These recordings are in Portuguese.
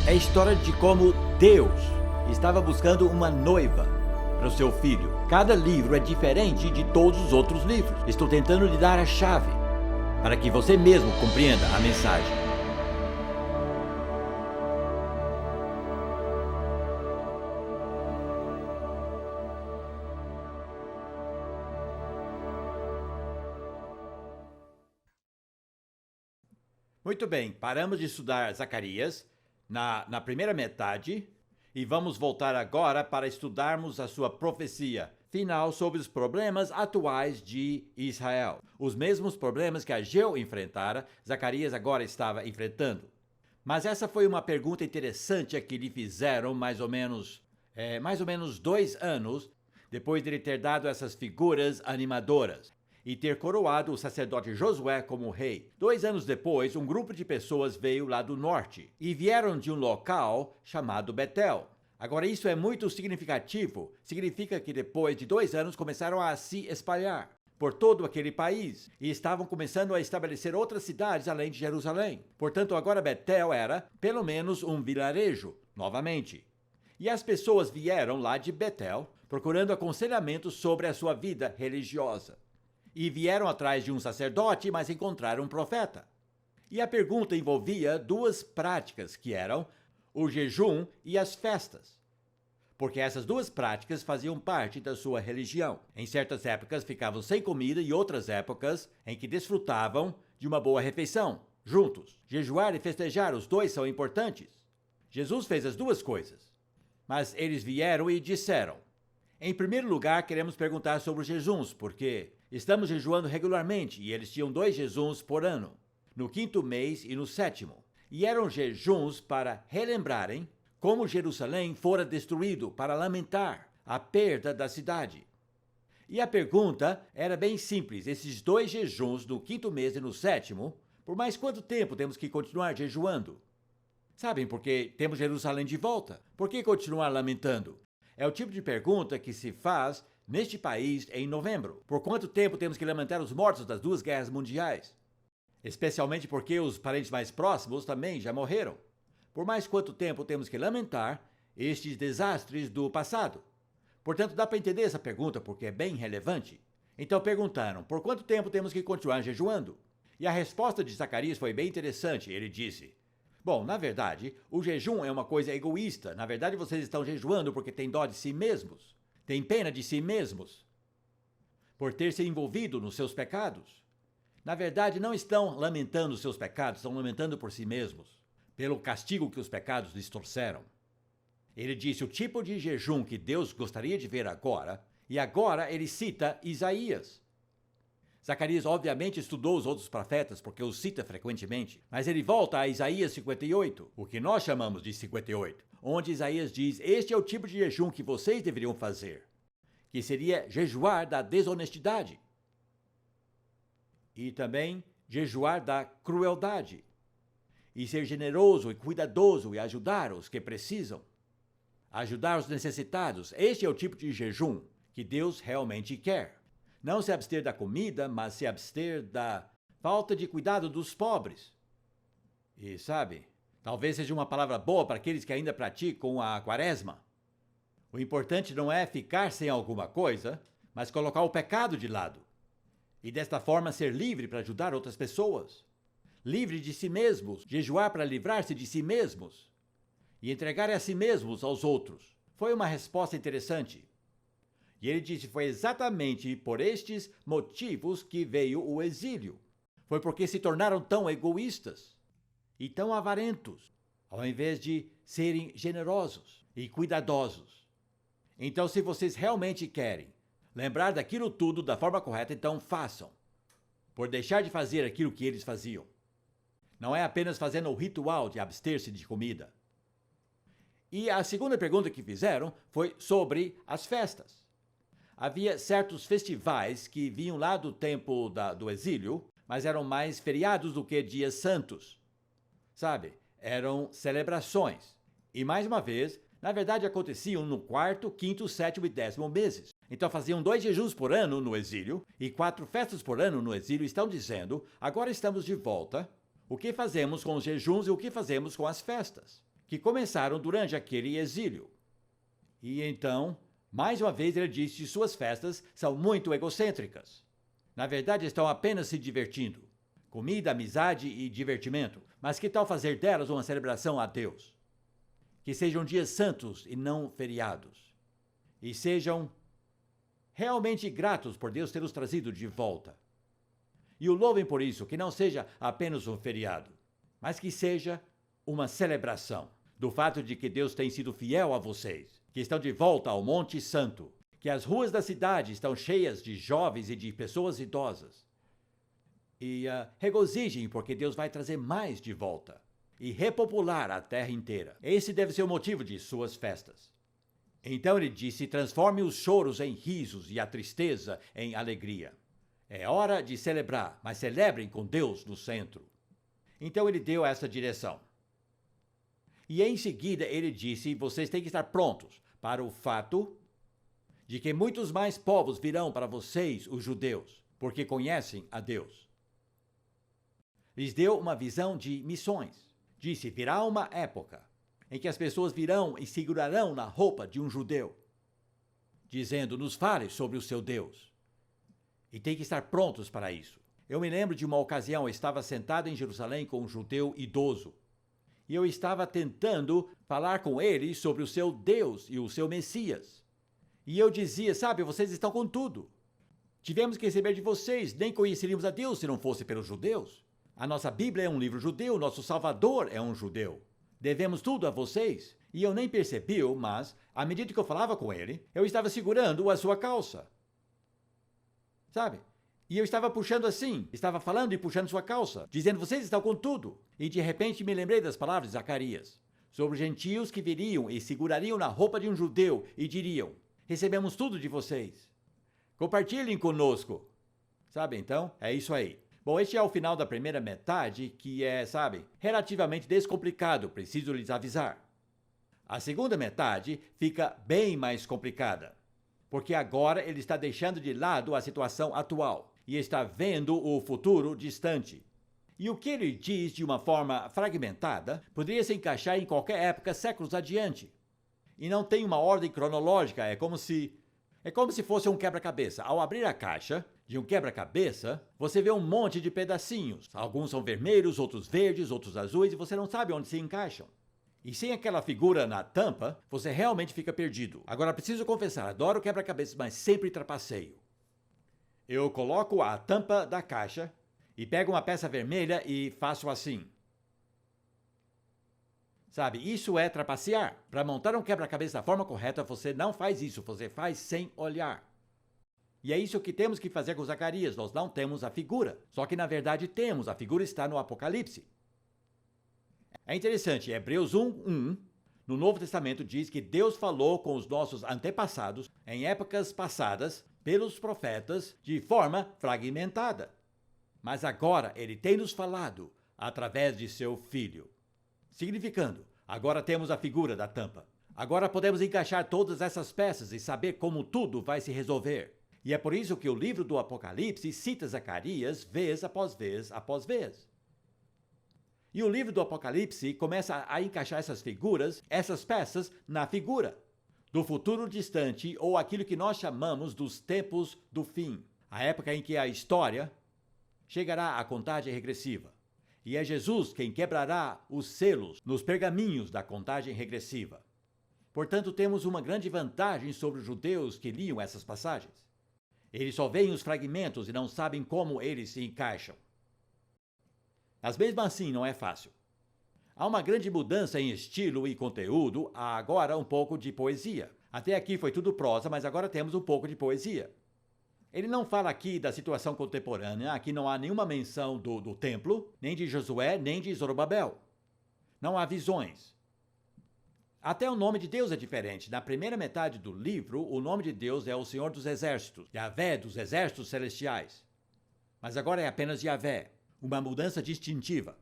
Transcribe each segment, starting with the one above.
É a história de como Deus estava buscando uma noiva para o seu filho. Cada livro é diferente de todos os outros livros. Estou tentando lhe dar a chave para que você mesmo compreenda a mensagem. Muito bem, paramos de estudar Zacarias na primeira metade e vamos voltar agora para estudarmos a sua profecia final sobre os problemas atuais de Israel. Os mesmos problemas que Ageu enfrentara, Zacarias agora estava enfrentando. Mas essa foi uma pergunta interessante a que lhe fizeram mais ou menos 2 anos depois de ele ter dado essas figuras animadoras e ter coroado o sacerdote Josué como rei. 2 anos depois, um grupo de pessoas veio lá do norte e vieram de um local chamado Betel. Agora, isso é muito significativo. Significa que depois de 2 anos começaram a se espalhar por todo aquele país e estavam começando a estabelecer outras cidades além de Jerusalém. Portanto, agora Betel era pelo menos um vilarejo, novamente. E as pessoas vieram lá de Betel procurando aconselhamento sobre a sua vida religiosa. E vieram atrás de um sacerdote, mas encontraram um profeta. E a pergunta envolvia 2 práticas, que eram o jejum e as festas. Porque essas 2 práticas faziam parte da sua religião. Em certas épocas ficavam sem comida e outras épocas em que desfrutavam de uma boa refeição, juntos. Jejuar e festejar, os 2 são importantes. Jesus fez as 2 coisas. Mas eles vieram e disseram: em primeiro lugar, queremos perguntar sobre os jejuns, porque estamos jejuando regularmente e eles tinham 2 jejuns por ano, no 5º mês e no 7º. E eram jejuns para relembrarem como Jerusalém fora destruído, para lamentar a perda da cidade. E a pergunta era bem simples: esses 2 jejuns no 5º mês e no 7º, por mais quanto tempo temos que continuar jejuando? Sabem, porque temos Jerusalém de volta. Por que continuar lamentando? É o tipo de pergunta que se faz neste país em novembro. Por quanto tempo temos que lamentar os mortos das 2 guerras mundiais? Especialmente porque os parentes mais próximos também já morreram. Por mais quanto tempo temos que lamentar estes desastres do passado? Portanto, dá para entender essa pergunta porque é bem relevante. Então perguntaram: por quanto tempo temos que continuar jejuando? E a resposta de Zacarias foi bem interessante. Ele disse: bom, na verdade, o jejum é uma coisa egoísta. Na verdade, vocês estão jejuando porque têm dó de si mesmos. Têm pena de si mesmos. Por ter se envolvido nos seus pecados. Na verdade, não estão lamentando os seus pecados, estão lamentando por si mesmos. Pelo castigo que os pecados lhes trouxeram. Ele disse o tipo de jejum que Deus gostaria de ver agora, e agora ele cita Isaías. Zacarias obviamente estudou os outros profetas porque os cita frequentemente, mas ele volta a Isaías 58, o que nós chamamos de 58, onde Isaías diz: este é o tipo de jejum que vocês deveriam fazer, que seria jejuar da desonestidade e também jejuar da crueldade e ser generoso e cuidadoso e ajudar os que precisam, ajudar os necessitados. Este é o tipo de jejum que Deus realmente quer. Não se abster da comida, mas se abster da falta de cuidado dos pobres. E sabe, talvez seja uma palavra boa para aqueles que ainda praticam a quaresma. O importante não é ficar sem alguma coisa, mas colocar o pecado de lado. E desta forma ser livre para ajudar outras pessoas. Livre de si mesmos, jejuar para livrar-se de si mesmos. E entregar a si mesmos aos outros. Foi uma resposta interessante. E ele disse: foi exatamente por estes motivos que veio o exílio. Foi porque se tornaram tão egoístas e tão avarentos, ao invés de serem generosos e cuidadosos. Então, se vocês realmente querem lembrar daquilo tudo da forma correta, então façam, por deixar de fazer aquilo que eles faziam. Não é apenas fazendo o ritual de abster-se de comida. E a segunda pergunta que fizeram foi sobre as festas. Havia certos festivais que vinham lá do tempo do exílio, mas eram mais feriados do que dias santos. Sabe? Eram celebrações. E mais uma vez, na verdade aconteciam no 4º, 5º, 7º e 10º meses. Então faziam 2 jejuns por ano no exílio e 4 festas por ano no exílio. Estão dizendo: agora estamos de volta. O que fazemos com os jejuns e o que fazemos com as festas? que começaram durante aquele exílio. E então, mais uma vez ele disse que suas festas são muito egocêntricas. Na verdade, estão apenas se divertindo. Comida, amizade e divertimento. Mas que tal fazer delas uma celebração a Deus? Que sejam dias santos e não feriados. E sejam realmente gratos por Deus ter os trazido de volta. E o louvem por isso, que não seja apenas um feriado, mas que seja uma celebração do fato de que Deus tem sido fiel a vocês, que estão de volta ao Monte Santo, que as ruas da cidade estão cheias de jovens e de pessoas idosas. E regozijem, porque Deus vai trazer mais de volta e repopular a terra inteira. Esse deve ser o motivo de suas festas. Então ele disse: transforme os choros em risos e a tristeza em alegria. É hora de celebrar, mas celebrem com Deus no centro. Então ele deu essa direção. E em seguida ele disse: vocês têm que estar prontos para o fato de que muitos mais povos virão para vocês, os judeus, porque conhecem a Deus. Lhes deu uma visão de missões. Disse: virá uma época em que as pessoas virão e segurarão na roupa de um judeu, dizendo: nos fale sobre o seu Deus. E tem que estar prontos para isso. Eu me lembro de uma ocasião, eu estava sentado em Jerusalém com um judeu idoso. E eu estava tentando falar com ele sobre o seu Deus e o seu Messias. E eu dizia: sabe, vocês estão com tudo. Tivemos que receber de vocês, nem conheceríamos a Deus se não fosse pelos judeus. A nossa Bíblia é um livro judeu, nosso Salvador é um judeu. Devemos tudo a vocês. E eu nem percebi, mas, à medida que eu falava com ele, eu estava segurando a sua calça. Sabe? E eu estava puxando assim, estava falando e puxando sua calça, dizendo: vocês estão com tudo. E de repente me lembrei das palavras de Zacarias, sobre gentios que viriam e segurariam na roupa de um judeu e diriam: recebemos tudo de vocês. Compartilhem conosco. Sabe, então, é isso aí. Bom, este é o final da primeira metade, que é, sabe, relativamente descomplicado, preciso lhes avisar. A segunda metade fica bem mais complicada, porque agora ele está deixando de lado a situação atual e está vendo o futuro distante. E o que ele diz de uma forma fragmentada poderia se encaixar em qualquer época séculos adiante. E não tem uma ordem cronológica, é como se fosse um quebra-cabeça. Ao abrir a caixa de um quebra-cabeça, você vê um monte de pedacinhos. Alguns são vermelhos, outros verdes, outros azuis, e você não sabe onde se encaixam. E sem aquela figura na tampa, você realmente fica perdido. Agora, preciso confessar, adoro quebra-cabeças, mas sempre trapaceio. Eu coloco a tampa da caixa e pego uma peça vermelha e faço assim. Sabe, isso é trapacear. Para montar um quebra-cabeça da forma correta, você não faz isso, você faz sem olhar. E é isso que temos que fazer com Zacarias, nós não temos a figura. Só que na verdade temos, a figura está no Apocalipse. É interessante, Hebreus 1:1, no Novo Testamento diz que Deus falou com os nossos antepassados, em épocas passadas, pelos profetas, de forma fragmentada. Mas agora ele tem nos falado através de seu Filho. Significando, agora temos a figura da tampa. Agora podemos encaixar todas essas peças e saber como tudo vai se resolver. E é por isso que o livro do Apocalipse cita Zacarias vez após vez após vez. E o livro do Apocalipse começa a encaixar essas figuras, essas peças, na figura do futuro distante ou aquilo que nós chamamos dos tempos do fim. A época em que a história chegará à contagem regressiva. E é Jesus quem quebrará os selos nos pergaminhos da contagem regressiva. Portanto, temos uma grande vantagem sobre os judeus que liam essas passagens. Eles só veem os fragmentos e não sabem como eles se encaixam. Mas mesmo assim não é fácil. Há uma grande mudança em estilo e conteúdo, há agora um pouco de poesia. Até aqui foi tudo prosa, mas agora temos um pouco de poesia. Ele não fala aqui da situação contemporânea, aqui não há nenhuma menção do templo, nem de Josué, nem de Zorobabel. Não há visões. Até o nome de Deus é diferente. Na primeira metade do livro, o nome de Deus é o Senhor dos Exércitos, Yahvé dos Exércitos Celestiais. Mas agora é apenas Yahvé, uma mudança distintiva.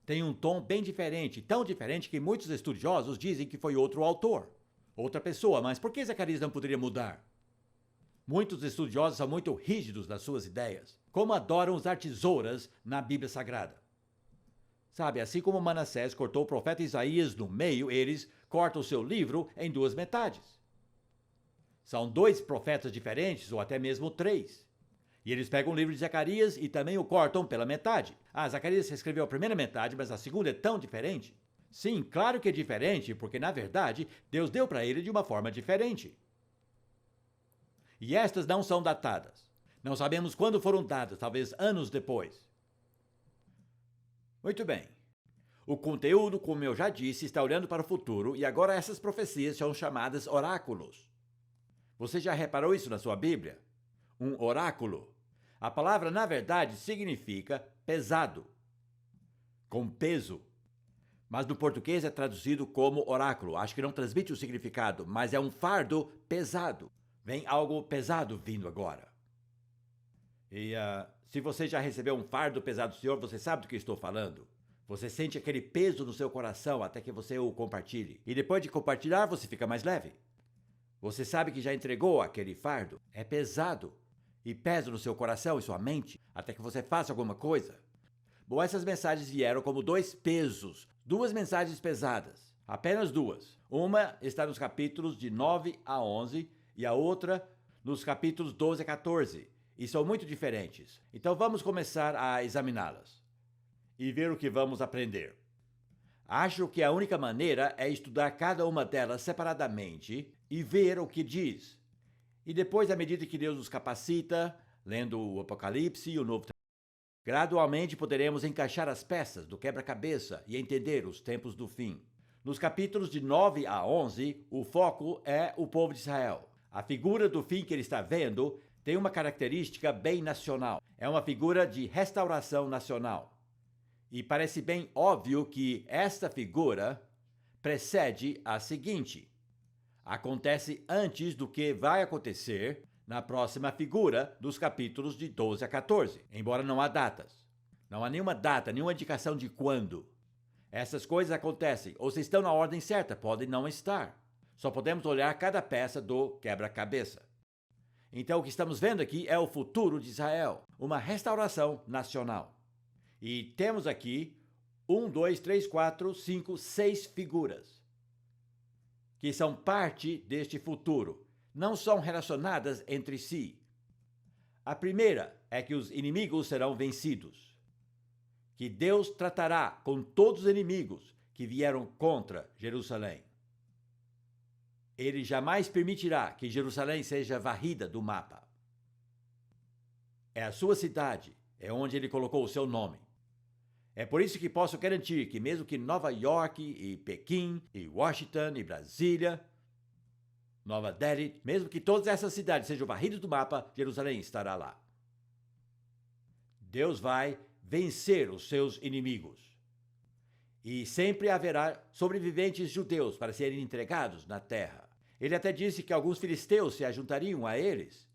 Tem um tom bem diferente, tão diferente que muitos estudiosos dizem que foi outro autor, outra pessoa, mas por que Zacarias não poderia mudar? Muitos estudiosos são muito rígidos nas suas ideias, como adoram usar tesouras na Bíblia Sagrada. Sabe, assim como Manassés cortou o profeta Isaías no meio, eles cortam o seu livro em duas metades. São dois profetas diferentes, ou até mesmo três. E eles pegam o livro de Zacarias e também o cortam pela metade. Zacarias escreveu a primeira metade, mas a segunda é tão diferente. Sim, claro que é diferente, porque na verdade Deus deu para ele de uma forma diferente. E estas não são datadas. Não sabemos quando foram dadas, talvez anos depois. Muito bem. O conteúdo, como eu já disse, está olhando para o futuro e agora essas profecias são chamadas oráculos. Você já reparou isso na sua Bíblia? Um oráculo. A palavra, na verdade, significa pesado, com peso. Mas no português é traduzido como oráculo. Acho que não transmite o significado, mas é um fardo pesado. Vem algo pesado vindo agora. E se você já recebeu um fardo pesado do Senhor, você sabe do que estou falando. Você sente aquele peso no seu coração até que você o compartilhe. E depois de compartilhar, você fica mais leve. Você sabe que já entregou aquele fardo. É pesado. E pesa no seu coração e sua mente até que você faça alguma coisa. Bom, essas mensagens vieram como dois pesos. Duas mensagens pesadas. Apenas duas. Uma está nos capítulos de 9 a 11 e a outra nos capítulos 12 a 14. E são muito diferentes. Então vamos começar a examiná-las e ver o que vamos aprender. Acho que a única maneira é estudar cada uma delas separadamente e ver o que diz. E depois, à medida que Deus nos capacita, lendo o Apocalipse e o Novo Testamento, gradualmente poderemos encaixar as peças do quebra-cabeça e entender os tempos do fim. Nos capítulos de 9 a 11, o foco é o povo de Israel. A figura do fim que ele está vendo tem uma característica bem nacional. É uma figura de restauração nacional. E parece bem óbvio que esta figura precede a seguinte. Acontece antes do que vai acontecer na próxima figura dos capítulos de 12 a 14, embora não há datas. Não há nenhuma data, nenhuma indicação de quando. Essas coisas acontecem, ou se estão na ordem certa, podem não estar. Só podemos olhar cada peça do quebra-cabeça. Então, o que estamos vendo aqui é o futuro de Israel, uma restauração nacional. E temos aqui 1, 2, 3, 4, 5, 6 figuras que são parte deste futuro. Não são relacionadas entre si. A primeira é que os inimigos serão vencidos. Que Deus tratará com todos os inimigos que vieram contra Jerusalém. Ele jamais permitirá que Jerusalém seja varrida do mapa. É a sua cidade, é onde ele colocou o seu nome. É por isso que posso garantir que mesmo que Nova York e Pequim e Washington e Brasília, Nova Delhi, mesmo que todas essas cidades sejam varridas do mapa, Jerusalém estará lá. Deus vai vencer os seus inimigos. E sempre haverá sobreviventes judeus para serem entregados na terra. Ele até disse que alguns filisteus se ajuntariam a eles.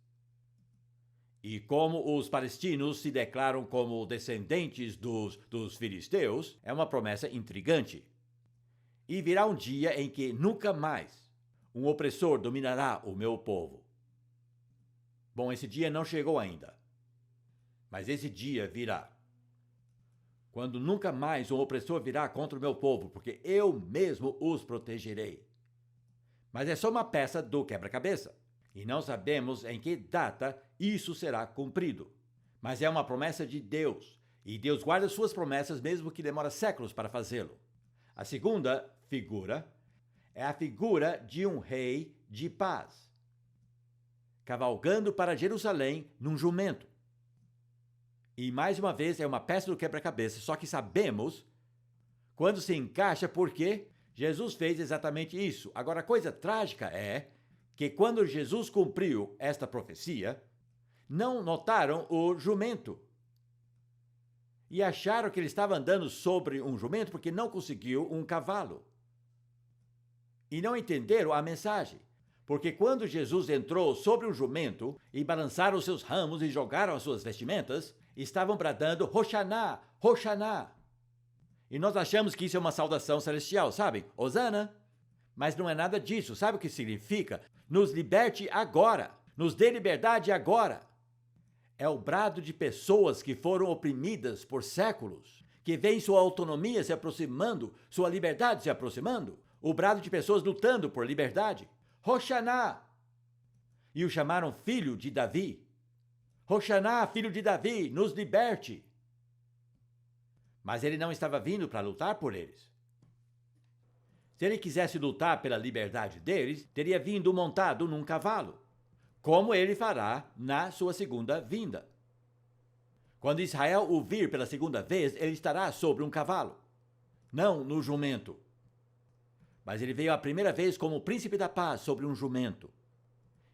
E como os palestinos se declaram como descendentes dos filisteus, é uma promessa intrigante. E virá um dia em que nunca mais um opressor dominará o meu povo. Bom, esse dia não chegou ainda, mas esse dia virá. Quando nunca mais um opressor virá contra o meu povo, porque eu mesmo os protegerei. Mas é só uma peça do quebra-cabeça. E não sabemos em que data isso será cumprido. Mas é uma promessa de Deus, e Deus guarda suas promessas mesmo que demora séculos para fazê-lo. A segunda figura é a figura de um rei de paz, cavalgando para Jerusalém num jumento. E mais uma vez é uma peça do quebra-cabeça, só que sabemos quando se encaixa porque Jesus fez exatamente isso. Agora, a coisa trágica é que quando Jesus cumpriu esta profecia, não notaram o jumento. E acharam que ele estava andando sobre um jumento porque não conseguiu um cavalo. E não entenderam a mensagem. Porque quando Jesus entrou sobre um jumento e balançaram os seus ramos e jogaram as suas vestimentas, estavam bradando Hoshaná, Hoshaná. E nós achamos que isso é uma saudação celestial, sabe? Hosana. Mas não é nada disso. Sabe o que significa? Nos liberte agora. Nos dê liberdade agora. É o brado de pessoas que foram oprimidas por séculos, que veem sua autonomia se aproximando, sua liberdade se aproximando, o brado de pessoas lutando por liberdade. Hoshaná! E o chamaram filho de Davi. Hoshaná, filho de Davi, nos liberte! Mas ele não estava vindo para lutar por eles. Se ele quisesse lutar pela liberdade deles, teria vindo montado num cavalo, como ele fará na sua segunda vinda. Quando Israel o vir pela segunda vez, ele estará sobre um cavalo, não no jumento. Mas ele veio a primeira vez como príncipe da paz sobre um jumento.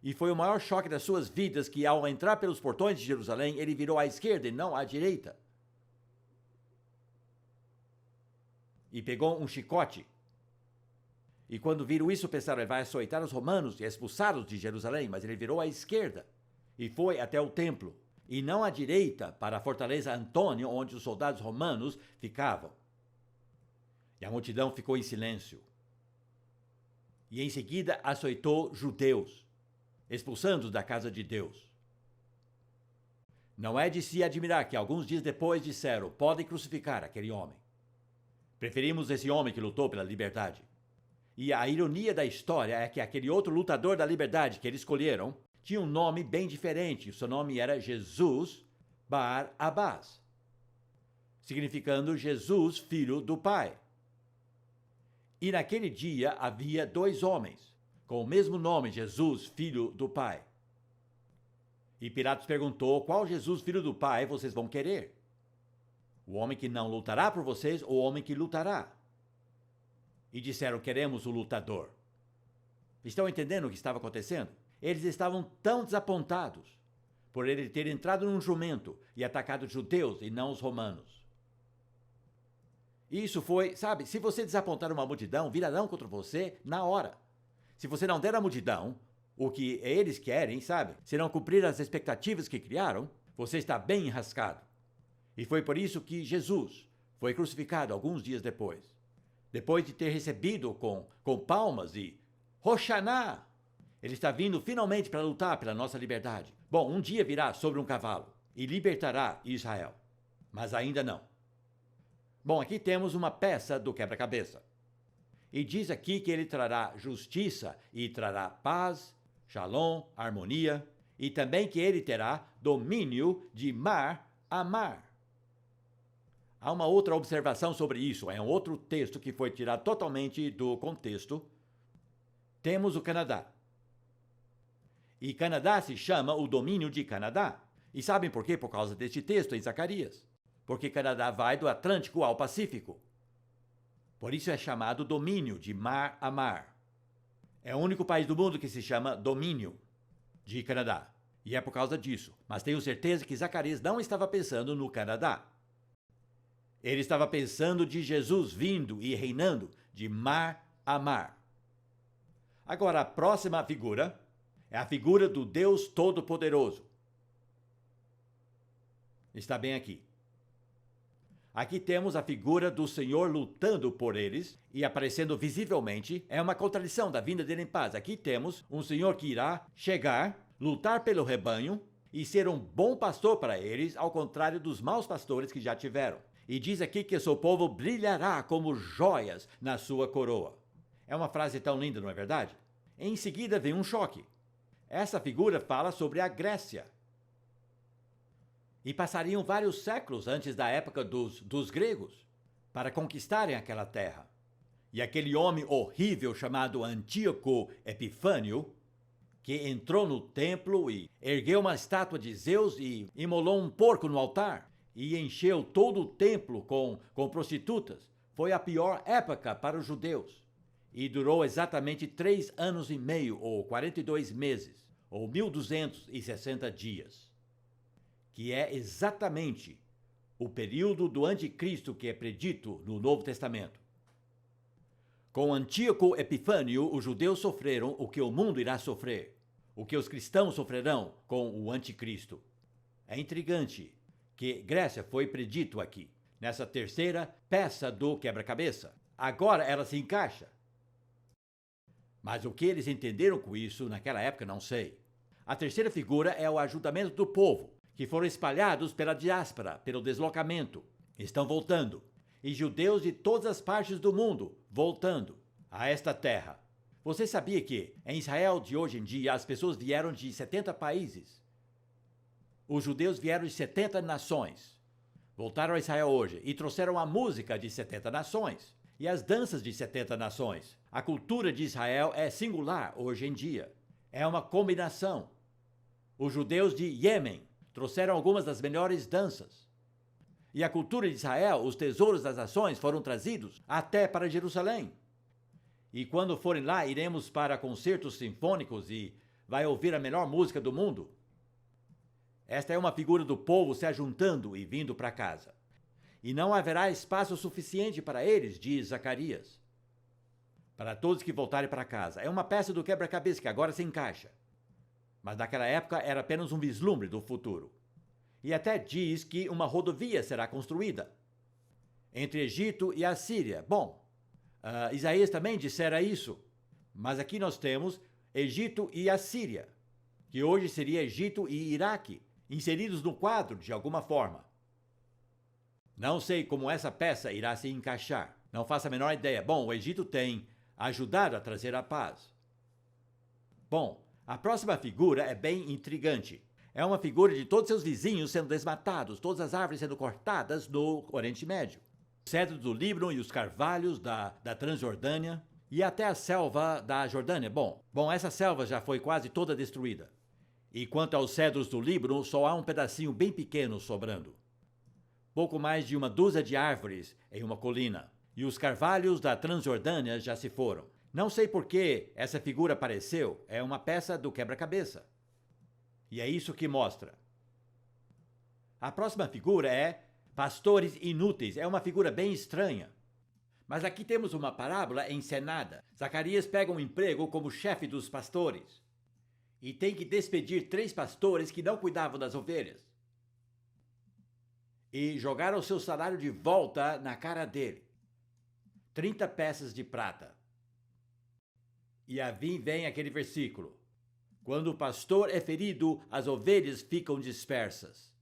E foi o maior choque das suas vidas que, ao entrar pelos portões de Jerusalém, ele virou à esquerda e não à direita. E pegou um chicote. E quando viram isso, pensaram, ele vai açoitar os romanos e expulsá-los de Jerusalém, mas ele virou à esquerda e foi até o templo, e não à direita para a fortaleza Antônio, onde os soldados romanos ficavam. E a multidão ficou em silêncio. E em seguida açoitou judeus, expulsando-os da casa de Deus. Não é de se admirar que alguns dias depois disseram, podem crucificar aquele homem. Preferimos esse homem que lutou pela liberdade. E a ironia da história é que aquele outro lutador da liberdade que eles escolheram tinha um nome bem diferente. O seu nome era Jesus Bar Abás, significando Jesus, filho do Pai. E naquele dia havia dois homens, com o mesmo nome, Jesus, filho do Pai. E Pilatos perguntou, qual Jesus, filho do Pai, vocês vão querer? O homem que não lutará por vocês ou o homem que lutará? E disseram, queremos o lutador. Estão entendendo o que estava acontecendo? Eles estavam tão desapontados por ele ter entrado num jumento e atacado os judeus e não os romanos. Isso foi, sabe, se você desapontar uma multidão, virarão contra você na hora. Se você não der à multidão o que eles querem, sabe, se não cumprir as expectativas que criaram, você está bem enrascado. E foi por isso que Jesus foi crucificado alguns dias depois. Depois de ter recebido com palmas e Hoshaná, ele está vindo finalmente para lutar pela nossa liberdade. Bom, um dia virá sobre um cavalo e libertará Israel, mas ainda não. Bom, aqui temos uma peça do quebra-cabeça. E diz aqui que ele trará justiça e trará paz, shalom, harmonia, e também que ele terá domínio de mar a mar. Há uma outra observação sobre isso, é um outro texto que foi tirado totalmente do contexto. Temos o Canadá. E Canadá se chama o domínio de Canadá. E sabem por quê? Por causa deste texto em Zacarias. Porque Canadá vai do Atlântico ao Pacífico. Por isso é chamado domínio de mar a mar. É o único país do mundo que se chama domínio de Canadá. E é por causa disso. Mas tenho certeza que Zacarias não estava pensando no Canadá. Ele estava pensando de Jesus vindo e reinando de mar a mar. Agora, a próxima figura é a figura do Deus Todo-Poderoso. Está bem aqui. Aqui temos a figura do Senhor lutando por eles e aparecendo visivelmente. É uma contradição da vinda dele em paz. Aqui temos um Senhor que irá chegar, lutar pelo rebanho e ser um bom pastor para eles, ao contrário dos maus pastores que já tiveram. E diz aqui que seu povo brilhará como joias na sua coroa. É uma frase tão linda, não é verdade? Em seguida vem um choque. Essa figura fala sobre a Grécia. E passariam vários séculos antes da época dos gregos para conquistarem aquela terra. E aquele homem horrível chamado Antíoco Epifânio, que entrou no templo e ergueu uma estátua de Zeus e imolou um porco no altar, e encheu todo o templo com prostitutas, foi a pior época para os judeus. E durou exatamente 3 anos e meio, ou 42 meses, ou 1260 dias. Que é exatamente o período do anticristo que é predito no Novo Testamento. Com Antíoco Epifânio, os judeus sofreram o que o mundo irá sofrer, o que os cristãos sofrerão com o anticristo. É intrigante que Grécia foi predito aqui, nessa terceira peça do quebra-cabeça. Agora ela se encaixa. Mas o que eles entenderam com isso naquela época, não sei. A terceira figura é o ajuntamento do povo, que foram espalhados pela diáspora, pelo deslocamento. estão voltando. E judeus de todas as partes do mundo voltando a esta terra. Você sabia que em Israel de hoje em dia as pessoas vieram de 70 países? Os judeus vieram de 70 nações. Voltaram a Israel hoje e trouxeram a música de 70 nações e as danças de 70 nações. A cultura de Israel é singular hoje em dia. É uma combinação. Os judeus de Iêmen trouxeram algumas das melhores danças. E a cultura de Israel, os tesouros das nações foram trazidos até para Jerusalém. E quando forem lá, iremos para concertos sinfônicos e vai ouvir a melhor música do mundo. Esta é uma figura do povo se ajuntando e vindo para casa. E não haverá espaço suficiente para eles, diz Zacarias. Para todos que voltarem para casa. É uma peça do quebra-cabeça que agora se encaixa. Mas naquela época era apenas um vislumbre do futuro. E até diz que uma rodovia será construída entre Egito e a Síria. Bom, Isaías também dissera isso. Mas aqui nós temos Egito e a Síria, que hoje seria Egito e Iraque, inseridos no quadro de alguma forma. Não sei como essa peça irá se encaixar. Não faço a menor ideia. Bom, o Egito tem ajudado a trazer a paz. Bom, a próxima figura é bem intrigante. É uma figura de todos seus vizinhos sendo desmatados, todas as árvores sendo cortadas no Oriente Médio. Os cedros do Líbano e os carvalhos da Transjordânia e até a selva da Jordânia. Bom, essa selva já foi quase toda destruída. E quanto aos cedros do Líbano, só há um pedacinho bem pequeno sobrando. Pouco mais de uma dúzia de árvores em uma colina. E os carvalhos da Transjordânia já se foram. Não sei por que essa figura apareceu, é uma peça do quebra-cabeça. E é isso que mostra. A próxima figura é pastores inúteis. É uma figura bem estranha. Mas aqui temos uma parábola encenada. Zacarias pega um emprego como chefe dos pastores e tem que despedir 3 pastores que não cuidavam das ovelhas. E jogaram o seu salário de volta na cara dele. 30 peças de prata. E aí vem aquele versículo. Quando o pastor é ferido, as ovelhas ficam dispersas.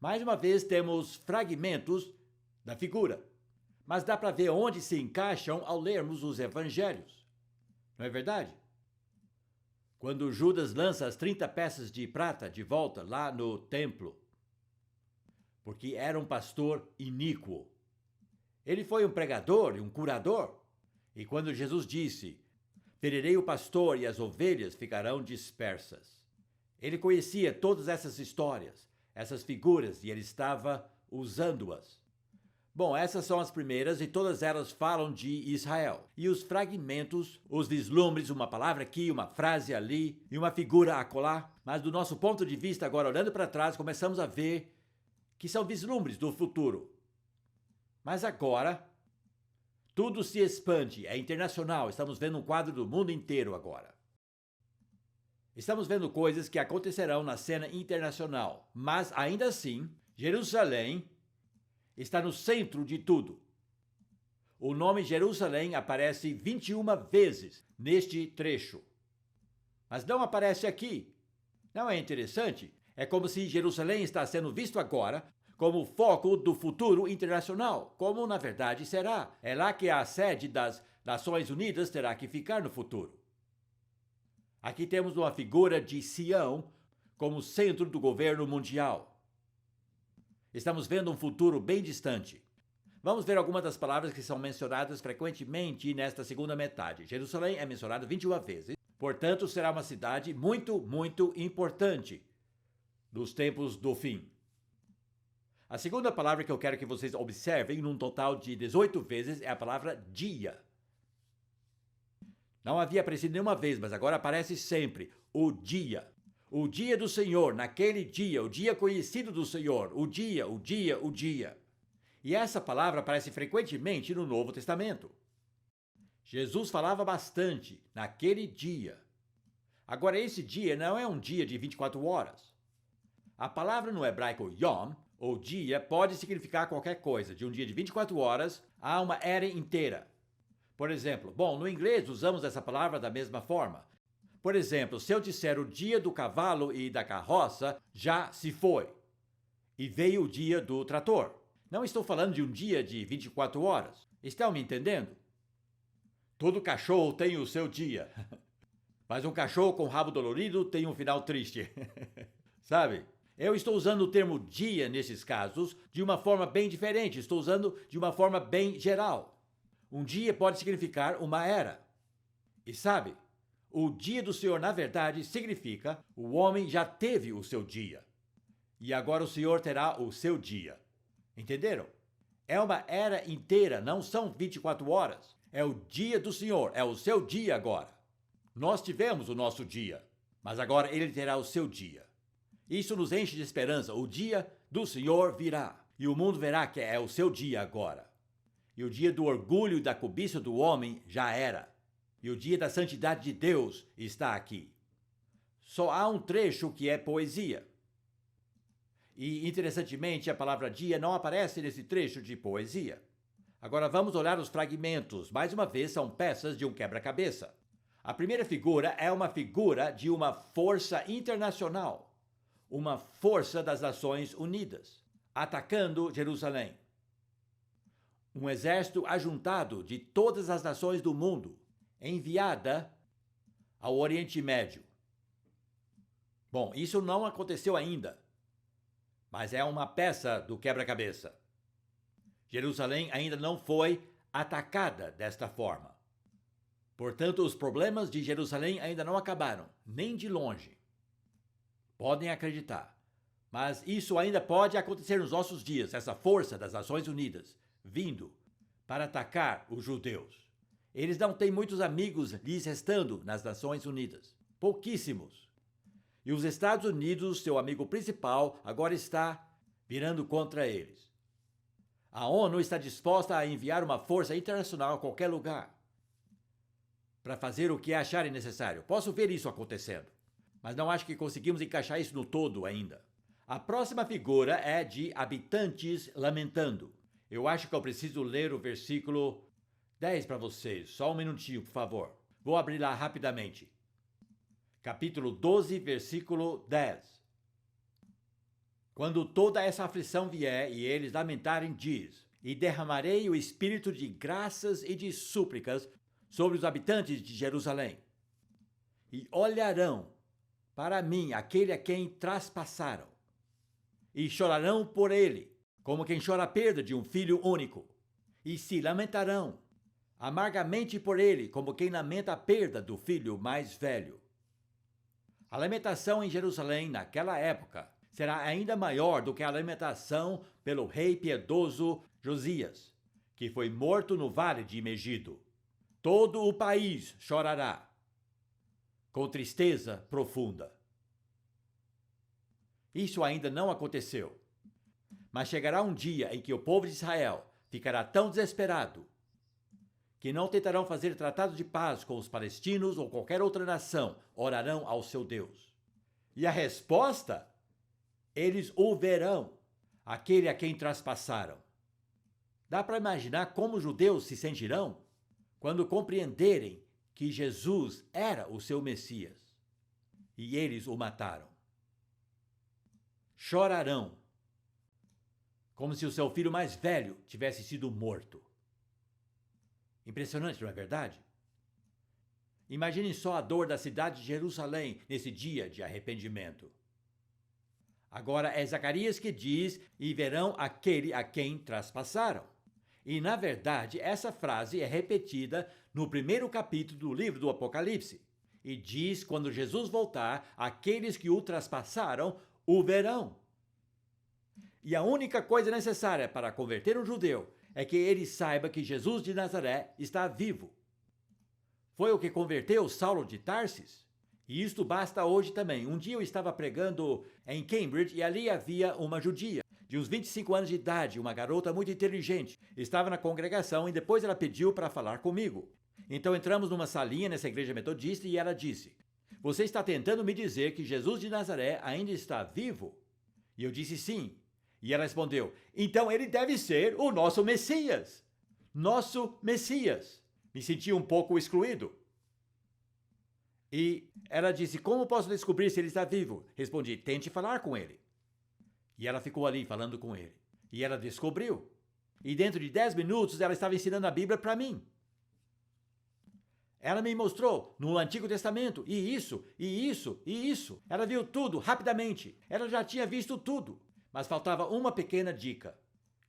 Mais uma vez temos fragmentos da figura. Mas dá para ver onde se encaixam ao lermos os evangelhos. Não é verdade? Quando Judas lança as 30 peças de prata de volta lá no templo, porque era um pastor iníquo. Ele foi um pregador e um curador. E quando Jesus disse, ferirei o pastor e as ovelhas ficarão dispersas. Ele conhecia todas essas histórias, essas figuras, e ele estava usando-as. Bom, essas são as primeiras e todas elas falam de Israel. E os fragmentos, os vislumbres, uma palavra aqui, uma frase ali e uma figura acolá. Mas do nosso ponto de vista, agora olhando para trás, começamos a ver que são vislumbres do futuro. Mas agora, tudo se expande, é internacional, estamos vendo um quadro do mundo inteiro agora. Estamos vendo coisas que acontecerão na cena internacional, mas ainda assim, Jerusalém está no centro de tudo. O nome Jerusalém aparece 21 vezes neste trecho. Mas não aparece aqui. Não é interessante? É como se Jerusalém está sendo visto agora como o foco do futuro internacional, como na verdade será. É lá que a sede das Nações Unidas terá que ficar no futuro. Aqui temos uma figura de Sião como centro do governo mundial. Estamos vendo um futuro bem distante. Vamos ver algumas das palavras que são mencionadas frequentemente nesta segunda metade. Jerusalém é mencionado 21 vezes, portanto será uma cidade muito, muito importante nos tempos do fim. A segunda palavra que eu quero que vocês observem, num total de 18 vezes, é a palavra dia. Não havia aparecido nenhuma vez, mas agora aparece sempre. O dia. O dia do Senhor, naquele dia, o dia conhecido do Senhor. O dia, o dia, o dia. E essa palavra aparece frequentemente no Novo Testamento. Jesus falava bastante naquele dia. Agora, esse dia não é um dia de 24 horas. A palavra no hebraico yom, ou dia, pode significar qualquer coisa. De um dia de 24 horas a uma era inteira. Por exemplo, no inglês usamos essa palavra da mesma forma. Por exemplo, se eu disser o dia do cavalo e da carroça, já se foi. E veio o dia do trator. Não estou falando de um dia de 24 horas. Estão me entendendo? Todo cachorro tem o seu dia. Mas um cachorro com rabo dolorido tem um final triste. Sabe? Eu estou usando o termo dia nesses casos de uma forma bem diferente. Estou usando de uma forma bem geral. Um dia pode significar uma era. E sabe, o dia do Senhor, na verdade, significa o homem já teve o seu dia. E agora o Senhor terá o seu dia. Entenderam? É uma era inteira, não são 24 horas. É o dia do Senhor, é o seu dia agora. Nós tivemos o nosso dia, mas agora ele terá o seu dia. Isso nos enche de esperança. O dia do Senhor virá, e o mundo verá que é o seu dia agora. E o dia do orgulho e da cobiça do homem já era. E o dia da santidade de Deus está aqui. Só há um trecho que é poesia. E, interessantemente, a palavra dia não aparece nesse trecho de poesia. Agora vamos olhar os fragmentos. Mais uma vez, são peças de um quebra-cabeça. A primeira figura é uma figura de uma força internacional, uma força das Nações Unidas, atacando Jerusalém. Um exército ajuntado de todas as nações do mundo, enviada ao Oriente Médio. Bom, isso não aconteceu ainda, mas é uma peça do quebra-cabeça. Jerusalém ainda não foi atacada desta forma. Portanto, os problemas de Jerusalém ainda não acabaram, nem de longe. Podem acreditar. Mas isso ainda pode acontecer nos nossos dias, essa força das Nações Unidas, vindo para atacar os judeus. Eles não têm muitos amigos lhes restando nas Nações Unidas. Pouquíssimos. E os Estados Unidos, seu amigo principal, agora está virando contra eles. A ONU está disposta a enviar uma força internacional a qualquer lugar para fazer o que acharem necessário. Posso ver isso acontecendo, mas não acho que conseguimos encaixar isso no todo ainda. A próxima figura é de habitantes lamentando. Eu acho que eu preciso ler o versículo 10 para vocês. Só um minutinho, por favor. Vou abrir lá rapidamente. Capítulo 12, versículo 10. Quando toda essa aflição vier e eles lamentarem, diz: E derramarei o espírito de graças e de súplicas sobre os habitantes de Jerusalém. E olharão para mim aquele a quem traspassaram, e chorarão por ele, como quem chora a perda de um filho único, e se lamentarão amargamente por ele, como quem lamenta a perda do filho mais velho. A lamentação em Jerusalém naquela época será ainda maior do que a lamentação pelo rei piedoso Josias, que foi morto no vale de Megido. Todo o país chorará, com tristeza profunda. Isso ainda não aconteceu, mas chegará um dia em que o povo de Israel ficará tão desesperado que não tentarão fazer tratado de paz com os palestinos ou qualquer outra nação, orarão ao seu Deus. E a resposta? Eles o verão, aquele a quem traspassaram. Dá para imaginar como os judeus se sentirão quando compreenderem que Jesus era o seu Messias e eles o mataram. Chorarão, como se o seu filho mais velho tivesse sido morto. Impressionante, não é verdade? Imaginem só a dor da cidade de Jerusalém nesse dia de arrependimento. Agora é Zacarias que diz: e verão aquele a quem traspassaram. E, na verdade, essa frase é repetida no primeiro capítulo do livro do Apocalipse. E diz: quando Jesus voltar, aqueles que o traspassaram o verão. E a única coisa necessária para converter um judeu é que ele saiba que Jesus de Nazaré está vivo. Foi o que converteu Saulo de Tarsis. E isto basta hoje também. Um dia eu estava pregando em Cambridge e ali havia uma judia de uns 25 anos de idade, uma garota muito inteligente. Estava na congregação e depois ela pediu para falar comigo. Então entramos numa salinha nessa igreja metodista e ela disse: você está tentando me dizer que Jesus de Nazaré ainda está vivo? E eu disse sim. E ela respondeu: então ele deve ser o nosso Messias. Nosso Messias. Me senti um pouco excluído. E ela disse: como posso descobrir se ele está vivo? Respondi: tente falar com ele. E ela ficou ali falando com ele. E ela descobriu. E dentro de 10 minutos ela estava ensinando a Bíblia para mim. Ela me mostrou no Antigo Testamento, e isso, e isso, e isso. Ela viu tudo rapidamente. Ela já tinha visto tudo. Mas faltava uma pequena dica: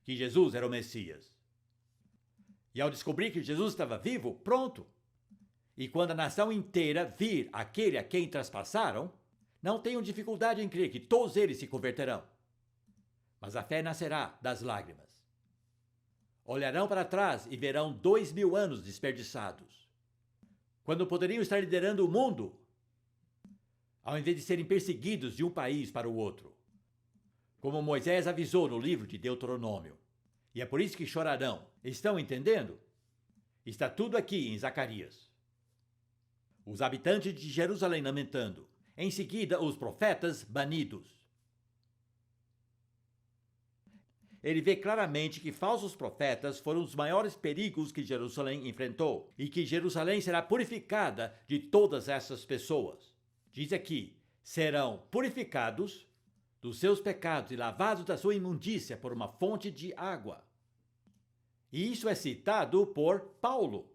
que Jesus era o Messias. E ao descobrir que Jesus estava vivo, pronto. E quando a nação inteira vir aquele a quem traspassaram, não tenham dificuldade em crer que todos eles se converterão. Mas a fé nascerá das lágrimas. Olharão para trás e verão 2000 anos desperdiçados, quando poderiam estar liderando o mundo, ao invés de serem perseguidos de um país para o outro, como Moisés avisou no livro de Deuteronômio. E é por isso que chorarão. Estão entendendo? Está tudo aqui em Zacarias. Os habitantes de Jerusalém lamentando. Em seguida, os profetas banidos. Ele vê claramente que falsos profetas foram os maiores perigos que Jerusalém enfrentou e que Jerusalém será purificada de todas essas pessoas. Diz aqui: serão purificados dos seus pecados e lavados da sua imundícia por uma fonte de água. E isso é citado por Paulo.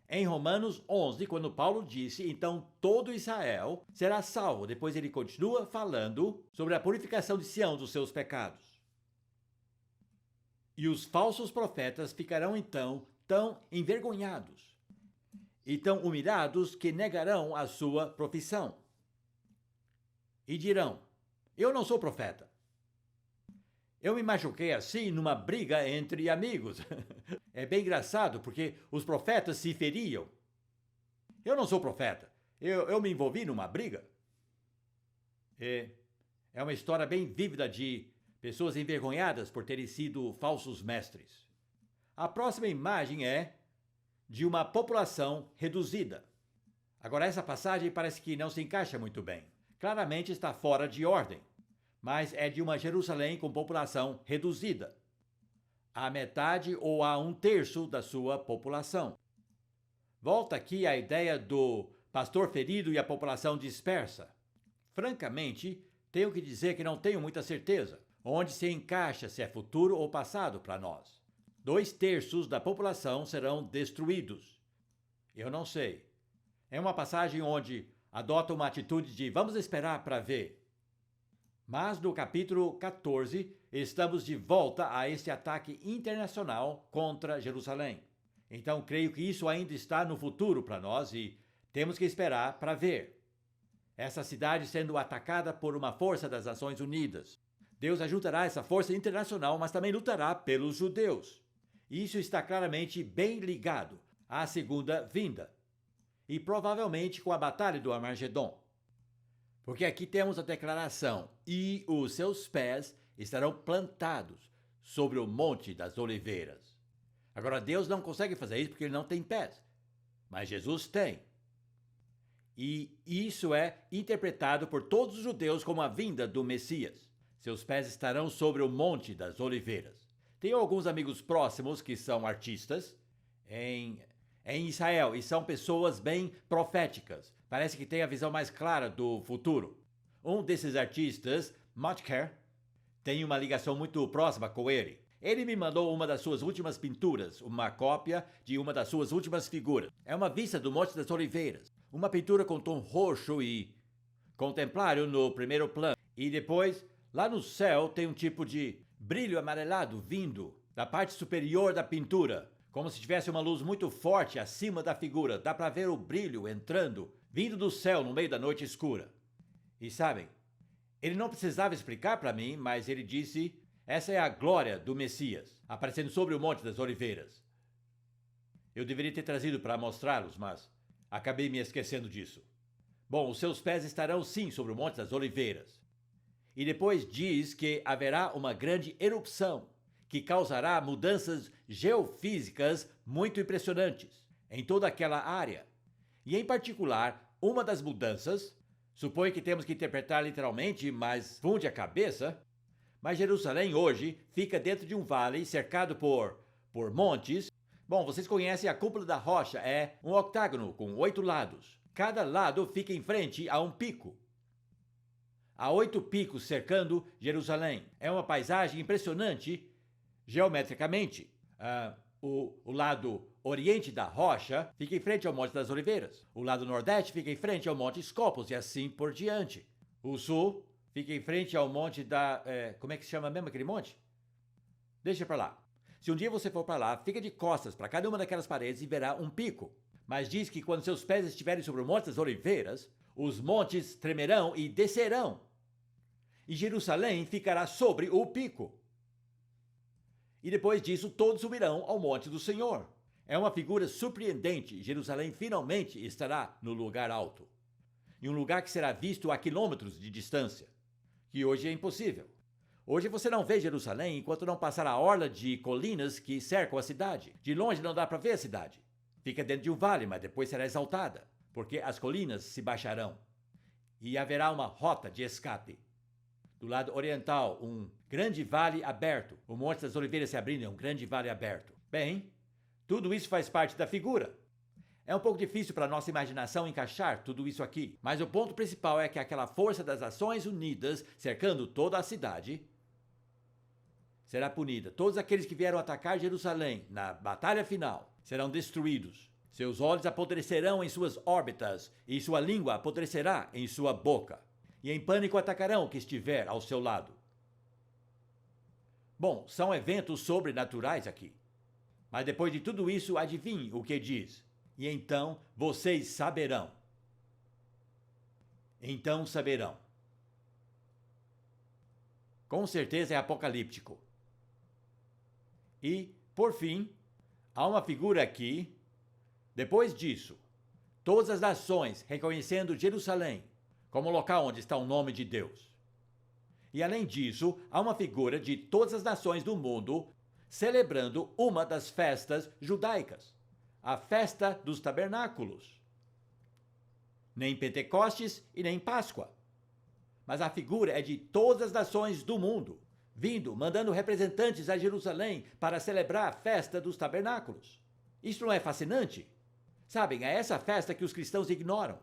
Em Romanos 11, quando Paulo disse, então todo Israel será salvo. Depois ele continua falando sobre a purificação de Sião dos seus pecados. E os falsos profetas ficarão então tão envergonhados e tão humilhados que negarão a sua profissão. E dirão: eu não sou profeta. Eu me machuquei assim numa briga entre amigos. É bem engraçado porque os profetas se feriam. Eu não sou profeta. Eu me envolvi numa briga. É uma história bem vívida de pessoas envergonhadas por terem sido falsos mestres. A próxima imagem é de uma população reduzida. Agora, essa passagem parece que não se encaixa muito bem. Claramente está fora de ordem, mas é de uma Jerusalém com população reduzida, a metade ou a 1/3 da sua população. Volta aqui a ideia do pastor ferido e a população dispersa. Francamente, tenho que dizer que não tenho muita certeza onde se encaixa, se é futuro ou passado para nós. 2/3 da população serão destruídos. Eu não sei. É uma passagem onde adota uma atitude de vamos esperar para ver. Mas no capítulo 14, estamos de volta a este ataque internacional contra Jerusalém. Então, creio que isso ainda está no futuro para nós e temos que esperar para ver. Essa cidade sendo atacada por uma força das Nações Unidas. Deus ajudará essa força internacional, mas também lutará pelos judeus. Isso está claramente bem ligado à segunda vinda. E provavelmente com a batalha do Armagedon. Porque aqui temos a declaração: e os seus pés estarão plantados sobre o Monte das Oliveiras. Agora, Deus não consegue fazer isso porque ele não tem pés, mas Jesus tem. E isso é interpretado por todos os judeus como a vinda do Messias. Seus pés estarão sobre o Monte das Oliveiras. Tenho alguns amigos próximos que são artistas em Israel e são pessoas bem proféticas. Parece que têm a visão mais clara do futuro. Um desses artistas, Motker, tem uma ligação muito próxima com ele. Ele me mandou uma das suas últimas pinturas, uma cópia de uma das suas últimas figuras. É uma vista do Monte das Oliveiras, uma pintura com tom roxo e contemplário no primeiro plano. E depois, lá no céu, tem um tipo de brilho amarelado vindo da parte superior da pintura, como se tivesse uma luz muito forte acima da figura. Dá para ver o brilho entrando, vindo do céu no meio da noite escura. E sabem, ele não precisava explicar para mim, mas ele disse: essa é a glória do Messias, aparecendo sobre o Monte das Oliveiras. Eu deveria ter trazido para mostrá-los, mas acabei me esquecendo disso. Bom, os seus pés estarão sim sobre o Monte das Oliveiras. E depois diz que haverá uma grande erupção, que causará mudanças geofísicas muito impressionantes em toda aquela área. E em particular, uma das mudanças, suponho que temos que interpretar literalmente, mas funde a cabeça, mas Jerusalém hoje fica dentro de um vale cercado por montes. Bom, vocês conhecem a cúpula da rocha, é um octágono com 8 lados. Cada lado fica em frente a um pico. Há 8 picos cercando Jerusalém. É uma paisagem impressionante geometricamente. O lado oriente da rocha fica em frente ao Monte das Oliveiras. O lado nordeste fica em frente ao Monte Scopus e assim por diante. O sul fica em frente ao monte da... como é que se chama mesmo aquele monte? Deixa pra lá. Se um dia você for para lá, fica de costas para cada uma daquelas paredes e verá um pico. Mas diz que quando seus pés estiverem sobre o Monte das Oliveiras, os montes tremerão e descerão. E Jerusalém ficará sobre o pico. E depois disso, todos subirão ao monte do Senhor. É uma figura surpreendente. Jerusalém finalmente estará no lugar alto. Em um lugar que será visto a quilômetros de distância, que hoje é impossível. Hoje você não vê Jerusalém enquanto não passar a orla de colinas que cercam a cidade. De longe não dá para ver a cidade. Fica dentro de um vale, mas depois será exaltada, porque as colinas se baixarão. E haverá uma rota de escape. Do lado oriental, um grande vale aberto. O Monte das Oliveiras se abrindo, é um grande vale aberto. Bem, tudo isso faz parte da figura. É um pouco difícil para a nossa imaginação encaixar tudo isso aqui, mas o ponto principal é que aquela força das Nações Unidas cercando toda a cidade será punida. Todos aqueles que vieram atacar Jerusalém na batalha final serão destruídos. Seus olhos apodrecerão em suas órbitas e sua língua apodrecerá em sua boca. E em pânico atacarão o que estiver ao seu lado. Bom, são eventos sobrenaturais aqui. Mas depois de tudo isso, adivinhe o que diz. E então vocês saberão. Então saberão. Com certeza é apocalíptico. E, por fim, há uma figura aqui. Depois disso, todas as nações reconhecendo Jerusalém como o local onde está o nome de Deus. E além disso, há uma figura de todas as nações do mundo celebrando uma das festas judaicas, a festa dos tabernáculos. Nem Pentecostes e nem Páscoa. Mas a figura é de todas as nações do mundo, vindo, mandando representantes a Jerusalém para celebrar a festa dos tabernáculos. Isso não é fascinante? Sabem, é essa festa que os cristãos ignoram.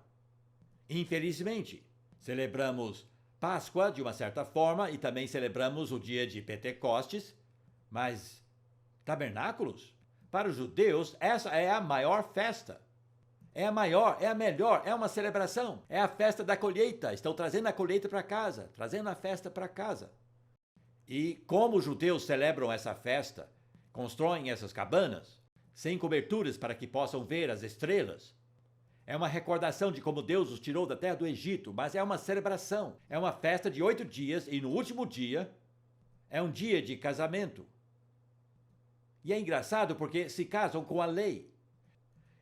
Infelizmente, celebramos Páscoa de uma certa forma e também celebramos o dia de Pentecostes, mas tabernáculos? Para os judeus, essa é a maior festa. É a maior, é a melhor, é uma celebração. É a festa da colheita. Estão trazendo a colheita para casa, trazendo a festa para casa. E como os judeus celebram essa festa, constroem essas cabanas, sem coberturas para que possam ver as estrelas. É uma recordação de como Deus os tirou da terra do Egito, mas é uma celebração. É uma festa de 8 dias e no último dia é um dia de casamento. E é engraçado porque se casam com a lei.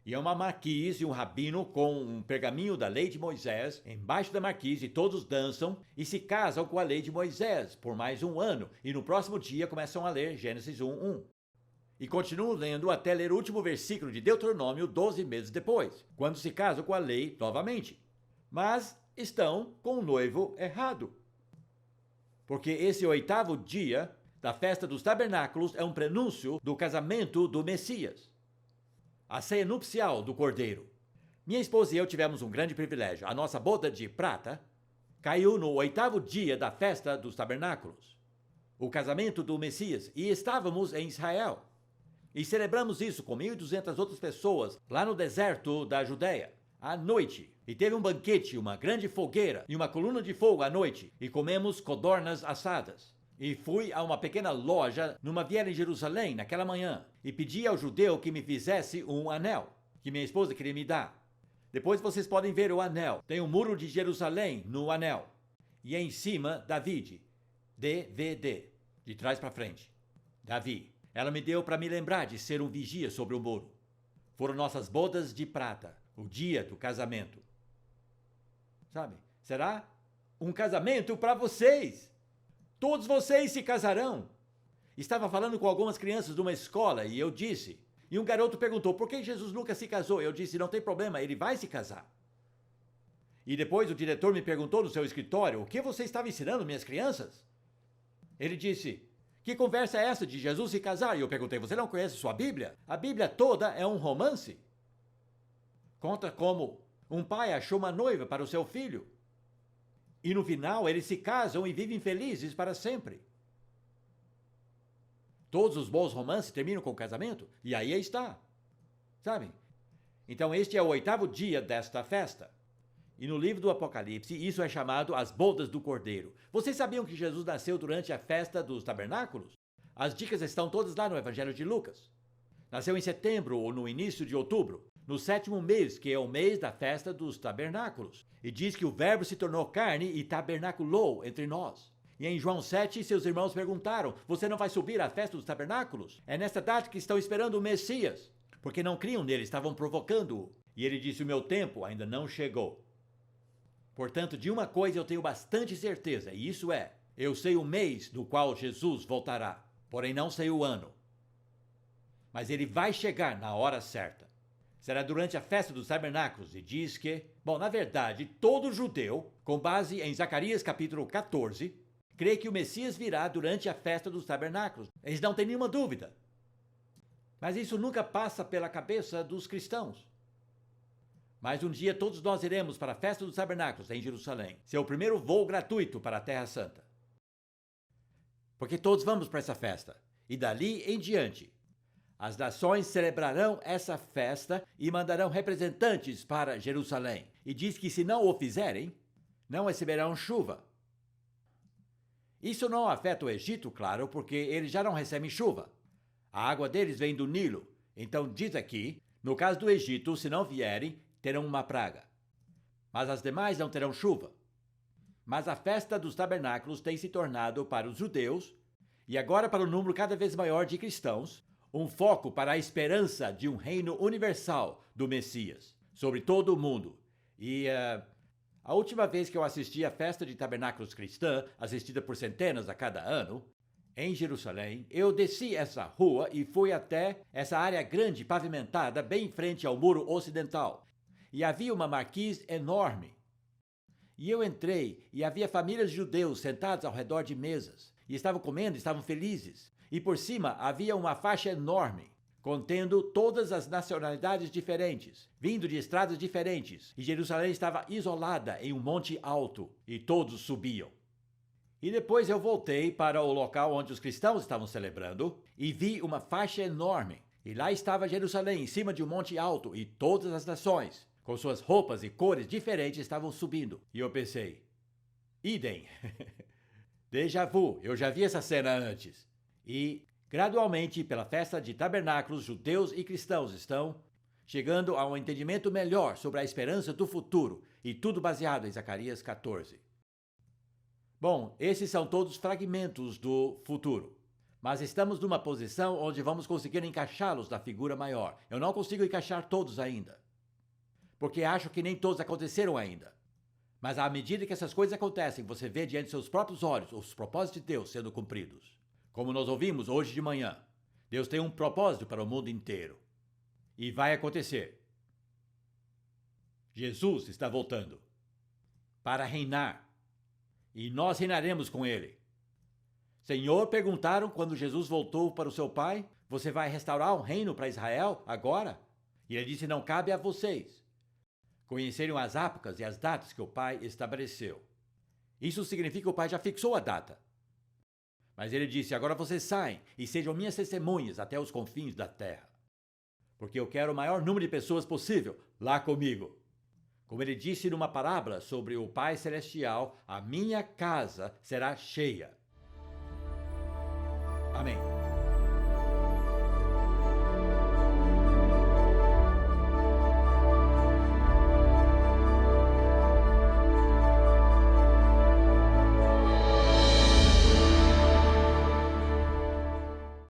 E é uma marquise e um rabino com um pergaminho da lei de Moisés embaixo da marquise, e todos dançam e se casam com a lei de Moisés por mais um ano. E no próximo dia começam a ler Gênesis 1:1. E continuam lendo até ler o último versículo de Deuteronômio 12 meses depois, quando se casam com a lei novamente. Mas estão com o noivo errado. Porque esse 8º dia da festa dos tabernáculos é um prenúncio do casamento do Messias. A ceia nupcial do Cordeiro. Minha esposa e eu tivemos um grande privilégio. A nossa boda de prata caiu no 8º dia da festa dos tabernáculos. O casamento do Messias. E estávamos em Israel. E celebramos isso com 1.200 outras pessoas lá no deserto da Judéia, à noite. E teve um banquete, uma grande fogueira e uma coluna de fogo à noite. E comemos codornas assadas. E fui a uma pequena loja numa viela em Jerusalém naquela manhã e pedi ao judeu que me fizesse um anel, que minha esposa queria me dar. Depois vocês podem ver o anel. Tem um muro de Jerusalém no anel. E em cima, David. DVD. De trás para frente. Davi. Ela me deu para me lembrar de ser um vigia sobre o muro. Foram nossas bodas de prata, o dia do casamento. Sabe? Será um casamento para vocês. Todos vocês se casarão. Estava falando com algumas crianças de uma escola e eu disse, e um garoto perguntou, por que Jesus nunca se casou? Eu disse, não tem problema, ele vai se casar. E depois o diretor me perguntou no seu escritório, o que você estava ensinando minhas crianças? Ele disse, que conversa é essa de Jesus se casar? E eu perguntei, você não conhece sua Bíblia? A Bíblia toda é um romance. Conta como um pai achou uma noiva para o seu filho. E no final eles se casam e vivem felizes para sempre. Todos os bons romances terminam com casamento, e aí está, sabe? Então este é o 8º dia desta festa. E no livro do Apocalipse, isso é chamado as bodas do Cordeiro. Vocês sabiam que Jesus nasceu durante a festa dos tabernáculos? As dicas estão todas lá no Evangelho de Lucas. Nasceu em setembro ou no início de outubro, no 7º mês, que é o mês da festa dos tabernáculos. E diz que o Verbo se tornou carne e tabernaculou entre nós. E em João 7, seus irmãos perguntaram: você não vai subir à festa dos tabernáculos? É nesta data que estão esperando o Messias. Porque não criam nele, estavam provocando-o. E ele disse: o meu tempo ainda não chegou. Portanto, de uma coisa eu tenho bastante certeza, e isso é: eu sei o mês no qual Jesus voltará, porém não sei o ano. Mas ele vai chegar na hora certa. Será durante a festa dos tabernáculos, e diz que, bom, na verdade, todo judeu, com base em Zacarias capítulo 14, crê que o Messias virá durante a festa dos tabernáculos. Eles não têm nenhuma dúvida. Mas isso nunca passa pela cabeça dos cristãos. Mas um dia todos nós iremos para a festa dos tabernáculos em Jerusalém. Seu primeiro voo gratuito para a Terra Santa. Porque todos vamos para essa festa. E dali em diante, as nações celebrarão essa festa e mandarão representantes para Jerusalém. E diz que se não o fizerem, não receberão chuva. Isso não afeta o Egito, claro, porque eles já não recebem chuva. A água deles vem do Nilo. Então diz aqui, no caso do Egito, se não vierem, terão uma praga. Mas as demais não terão chuva. Mas a festa dos tabernáculos tem se tornado para os judeus, e agora para o número cada vez maior de cristãos, um foco para a esperança de um reino universal do Messias, sobre todo o mundo. E a última vez que eu assisti à festa de tabernáculos cristã, assistida por centenas a cada ano, em Jerusalém, eu desci essa rua e fui até essa área grande pavimentada bem em frente ao muro ocidental. E havia uma marquise enorme. E eu entrei e havia famílias de judeus sentados ao redor de mesas. E estavam comendo, estavam felizes. E por cima havia uma faixa enorme, contendo todas as nacionalidades diferentes, vindo de estradas diferentes. E Jerusalém estava isolada em um monte alto, e todos subiam. E depois eu voltei para o local onde os cristãos estavam celebrando, e vi uma faixa enorme. E lá estava Jerusalém, em cima de um monte alto, e todas as nações, com suas roupas e cores diferentes, estavam subindo. E eu pensei, idem, déjà vu, eu já vi essa cena antes. E, gradualmente, pela festa de tabernáculos, judeus e cristãos estão chegando a um entendimento melhor sobre a esperança do futuro, e tudo baseado em Zacarias 14. Bom, esses são todos fragmentos do futuro. Mas estamos numa posição onde vamos conseguir encaixá-los na figura maior. Eu não consigo encaixar todos ainda, porque acho que nem todos aconteceram ainda. Mas à medida que essas coisas acontecem, você vê diante de seus próprios olhos os propósitos de Deus sendo cumpridos. Como nós ouvimos hoje de manhã, Deus tem um propósito para o mundo inteiro. E vai acontecer. Jesus está voltando para reinar. E nós reinaremos com ele. Senhor, perguntaram quando Jesus voltou para o seu Pai, você vai restaurar um reino para Israel agora? E ele disse, não cabe a vocês conhecerem as épocas e as datas que o Pai estabeleceu. Isso significa que o Pai já fixou a data. Mas ele disse, agora vocês saem e sejam minhas testemunhas até os confins da terra. Porque eu quero o maior número de pessoas possível lá comigo. Como ele disse numa parábola sobre o Pai Celestial, a minha casa será cheia. Amém.